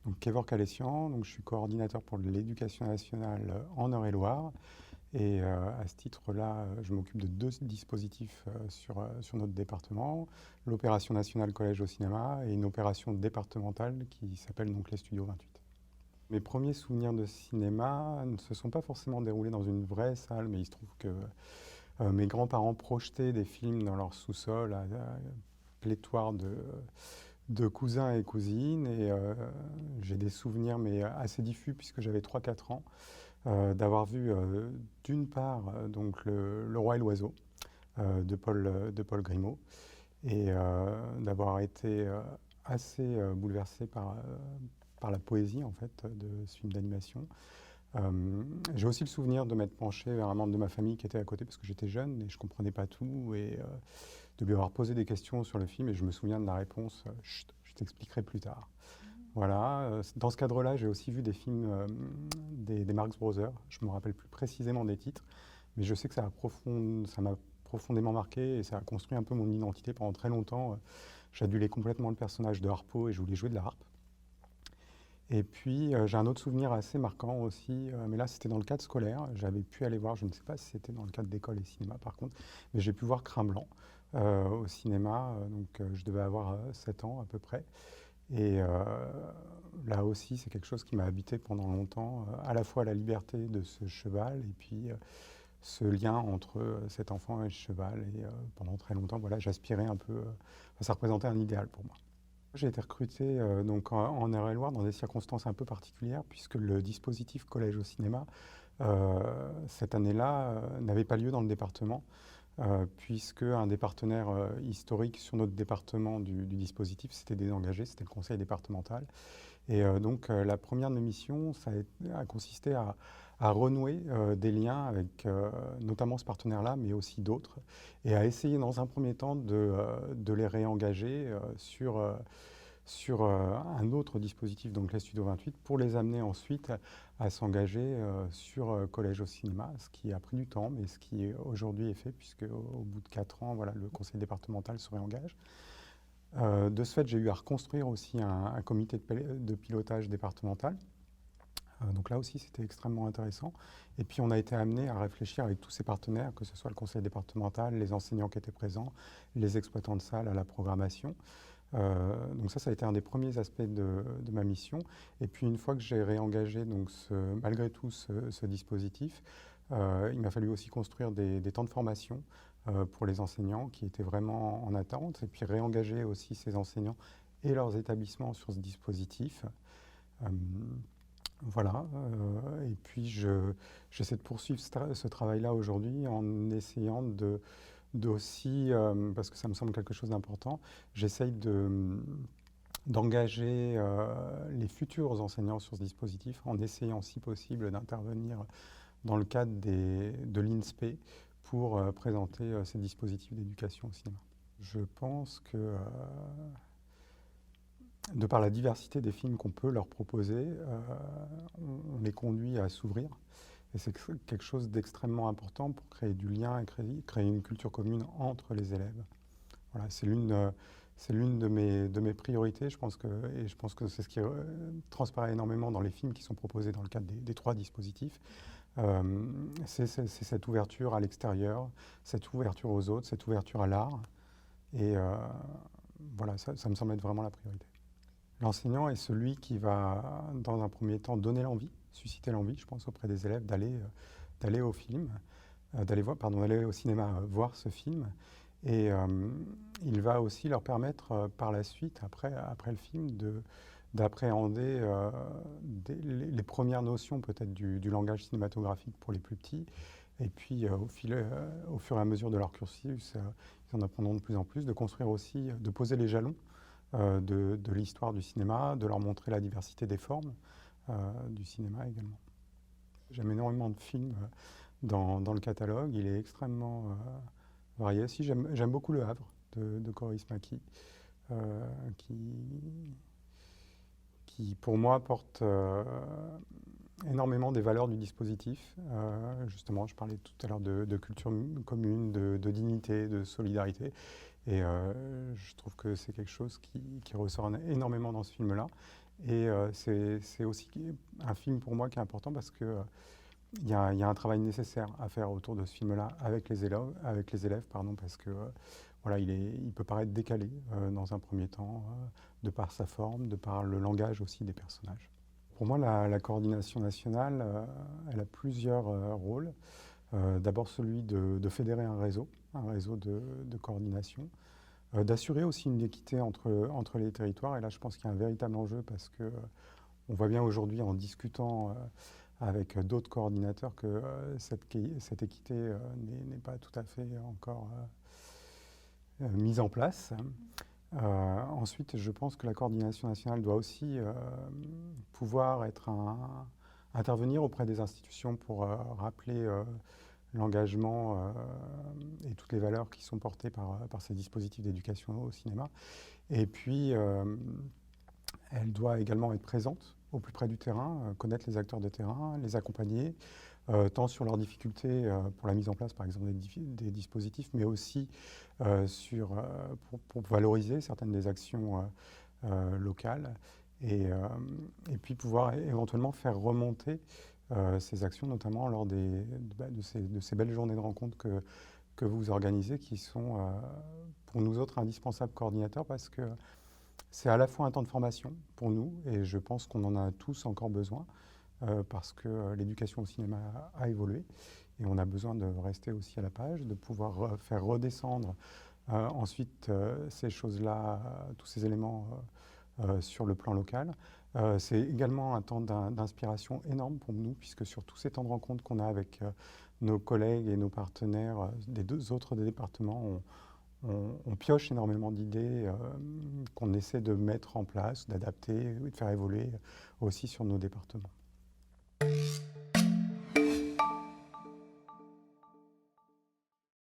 Donc, Kévor Kalessian, donc je suis coordinateur pour l'éducation nationale en Eure-et-Loire. Et à ce titre-là, je m'occupe de deux dispositifs sur notre département, l'opération nationale collège au cinéma et une opération départementale qui s'appelle donc les Studios 28. Mes premiers souvenirs de cinéma ne se sont pas forcément déroulés dans une vraie salle, mais il se trouve que mes grands-parents projetaient des films dans leur sous-sol à pléthore de cousins et cousines. Et j'ai des souvenirs, mais assez diffus, puisque j'avais 3 4 ans, d'avoir vu d'une part donc le Roi et l'Oiseau de Paul Grimaud, et d'avoir été assez bouleversé par la poésie en fait de ce film d'animation. J'ai aussi le souvenir de m'être penché vers un membre de ma famille qui était à côté parce que j'étais jeune et je comprenais pas tout, et de lui avoir posé des questions sur le film, et je me souviens de la réponse Chut, je t'expliquerai plus tard. Voilà, dans ce cadre-là, j'ai aussi vu des films des Marx Brothers. Je me rappelle plus précisément des titres, mais je sais que ça m'a profondément marqué et ça a construit un peu mon identité pendant très longtemps. J'adulais complètement le personnage de Harpo et je voulais jouer de la harpe. Et puis, j'ai un autre souvenir assez marquant aussi, mais là, c'était dans le cadre scolaire. J'avais pu aller voir, je ne sais pas si c'était dans le cadre d'école et cinéma par contre, mais j'ai pu voir Crin Blanc au cinéma. Donc, je devais avoir 7 ans à peu près. Et là aussi, c'est quelque chose qui m'a habité pendant longtemps, à la fois la liberté de ce cheval et puis ce lien entre cet enfant et le cheval. Et pendant très longtemps, voilà, j'aspirais un peu, ça représentait un idéal pour moi. J'ai été recruté donc en Eure-et-Loire dans des circonstances un peu particulières, puisque le dispositif collège au cinéma, cette année-là, n'avait pas lieu dans le département, puisque un des partenaires historiques sur notre département du dispositif s'était désengagé, c'était le conseil départemental. Et donc la première de mes missions, a consisté à renouer des liens avec notamment ce partenaire-là, mais aussi d'autres, et à essayer dans un premier temps de les réengager sur un autre dispositif, donc les Studios 28, pour les amener ensuite à s'engager sur Collège au cinéma, ce qui a pris du temps, mais ce qui aujourd'hui est fait, puisque au bout de 4 ans, voilà, le conseil départemental se réengage. De ce fait, j'ai eu à reconstruire aussi un comité de pilotage départemental. Donc là aussi, c'était extrêmement intéressant. Et puis, on a été amené à réfléchir avec tous ces partenaires, que ce soit le conseil départemental, les enseignants qui étaient présents, les exploitants de salles, à la programmation. Donc ça a été un des premiers aspects de ma mission. Et puis, une fois que j'ai réengagé donc malgré tout ce dispositif, il m'a fallu aussi construire des temps de formation pour les enseignants qui étaient vraiment en attente, et puis réengager aussi ces enseignants et leurs établissements sur ce dispositif. Euh, voilà, et puis j'essaie de poursuivre ce travail-là aujourd'hui en essayant d'aussi, parce que ça me semble quelque chose d'important, j'essaye d'engager les futurs enseignants sur ce dispositif en essayant, si possible, d'intervenir dans le cadre de l'INSPE pour présenter ces dispositifs d'éducation au cinéma. Je pense que, de par la diversité des films qu'on peut leur proposer, on les conduit à s'ouvrir. Et c'est quelque chose d'extrêmement important pour créer du lien et créer une culture commune entre les élèves. Voilà, c'est l'une de mes priorités, et je pense que c'est ce qui transparaît énormément dans les films qui sont proposés dans le cadre des 3 dispositifs. C'est cette ouverture à l'extérieur, cette ouverture aux autres, cette ouverture à l'art. Et voilà, ça me semble être vraiment la priorité. L'enseignant est celui qui va, dans un premier temps, donner l'envie, susciter l'envie, je pense, auprès des élèves d'aller au film, d'aller au cinéma voir ce film. Et il va aussi leur permettre par la suite, après le film, d'appréhender les premières notions peut-être du langage cinématographique pour les plus petits. Et puis au fur et à mesure de leur cursus, ils en apprendront de plus en plus, de construire aussi, de poser les jalons de l'histoire du cinéma, de leur montrer la diversité des formes du cinéma également. J'aime énormément de films dans le catalogue, il est extrêmement varié. Si, j'aime beaucoup Le Havre de Kaurismäki, qui, qui pour moi porte énormément des valeurs du dispositif. Justement, je parlais tout à l'heure de culture commune, de dignité, de solidarité. Et je trouve que c'est quelque chose qui ressort énormément dans ce film-là. Et c'est aussi un film pour moi qui est important parce que il y a un travail nécessaire à faire autour de ce film-là avec les élèves pardon, parce que voilà, il peut paraître décalé dans un premier temps, de par sa forme, de par le langage aussi des personnages. Pour moi, la coordination nationale, elle a plusieurs rôles. D'abord celui de fédérer un réseau de coordination, d'assurer aussi une équité entre les territoires. Et là, je pense qu'il y a un véritable enjeu parce que on voit bien aujourd'hui en discutant avec d'autres coordinateurs que cette équité n'est pas tout à fait encore mise en place. Ensuite, je pense que la coordination nationale doit aussi pouvoir intervenir auprès des institutions pour rappeler l'engagement et toutes les valeurs qui sont portées par ces dispositifs d'éducation au cinéma. Et puis, elle doit également être présente au plus près du terrain, connaître les acteurs de terrain, les accompagner, tant sur leurs difficultés pour la mise en place, par exemple, des dispositifs, mais aussi pour valoriser certaines des actions locales et puis pouvoir éventuellement faire remonter ces actions, notamment lors de ces belles journées de rencontres que vous organisez, qui sont pour nous autres indispensables coordinateurs parce que c'est à la fois un temps de formation pour nous, et je pense qu'on en a tous encore besoin, parce que l'éducation au cinéma a évolué, et on a besoin de rester aussi à la page, de pouvoir faire redescendre ensuite ces choses-là, tous ces éléments sur le plan local. C'est également un temps d'inspiration énorme pour nous, puisque sur tous ces temps de rencontre qu'on a avec nos collègues et nos partenaires des deux autres départements, on pioche énormément d'idées qu'on essaie de mettre en place, d'adapter et de faire évoluer aussi sur nos départements.